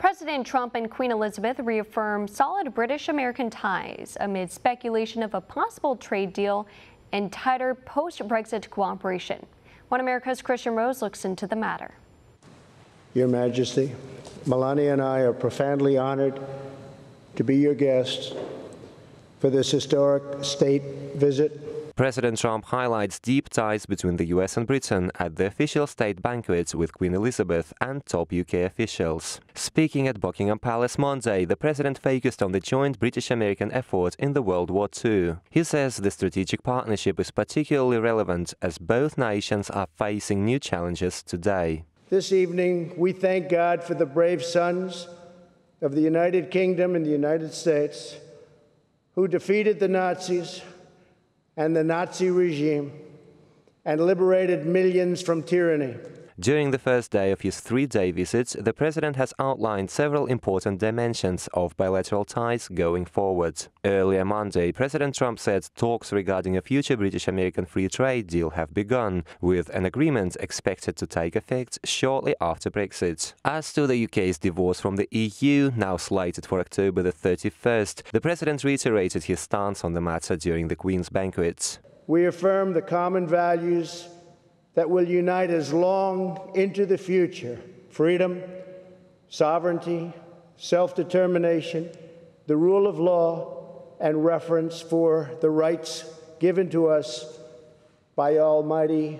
President Trump and Queen Elizabeth reaffirmed solid British-American ties amid speculation of a possible trade deal and tighter post-Brexit cooperation. One America's Kristian Rouz looks into the matter. Your Majesty, Melania and I are profoundly honored to be your guests for this historic state visit. President Trump highlights deep ties between the US and Britain at the official state banquet with Queen Elizabeth and top UK officials. Speaking at Buckingham Palace Monday, the president focused on the joint British-American effort in the World War II. He says the strategic partnership is particularly relevant as both nations are facing new challenges today. This evening, we thank God for the brave sons of the United Kingdom and the United States who defeated the Nazis and the Nazi regime and liberated millions from tyranny. During the first day of his three-day visit, the president has outlined several important dimensions of bilateral ties going forward. Earlier Monday, President Trump said talks regarding a future British-American free trade deal have begun, with an agreement expected to take effect shortly after Brexit. As to the UK's divorce from the EU, now slated for October the 31st, the president reiterated his stance on the matter during the Queen's banquet. We affirm the common values that will unite us long into the future: freedom, sovereignty, self-determination, the rule of law, and reverence for the rights given to us by Almighty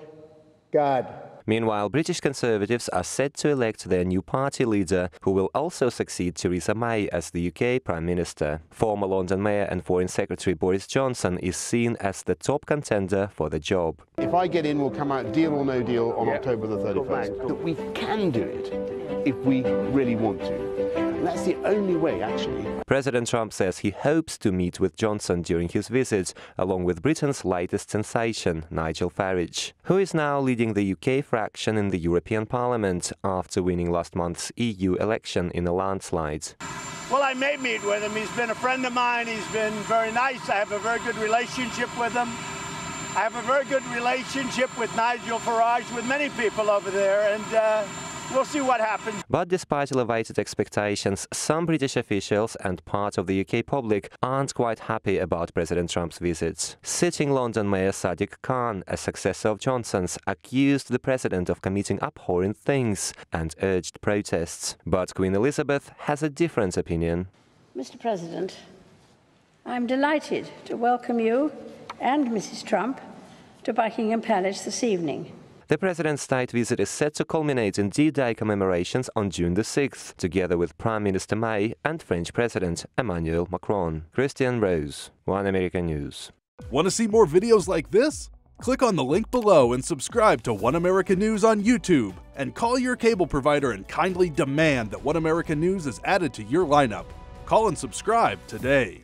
God. Meanwhile, British Conservatives are set to elect their new party leader, who will also succeed Theresa May as the UK Prime Minister. Former London Mayor and Foreign Secretary Boris Johnson is seen as the top contender for the job. If I get in, we'll come out deal or no deal on October the 31st. That we can do it if we really want to. And that's the only way, actually. President Trump says he hopes to meet with Johnson during his visit, along with Britain's latest sensation, Nigel Farage, who is now leading the UK fraction in the European Parliament after winning last month's EU election in a landslide. Well, I may meet with him. He's been a friend of mine. He's been very nice. I have a very good relationship with him. I have a very good relationship with Nigel Farage, with many people over there, and we'll see what happens. But despite elevated expectations, some British officials and part of the UK public aren't quite happy about President Trump's visits. Sitting London Mayor Sadiq Khan, a successor of Johnson's, accused the president of committing abhorrent things and urged protests. But Queen Elizabeth has a different opinion. Mr. President, I'm delighted to welcome you and Mrs. Trump to Buckingham Palace this evening. The president's state visit is set to culminate in D-Day commemorations on June the 6th, together with Prime Minister May and French President Emmanuel Macron. Kristian, Rouz, One American News. Want to see more videos like this? Click on the link below and subscribe to One American News on YouTube. And call your cable provider and kindly demand that One American News is added to your lineup. Call and subscribe today.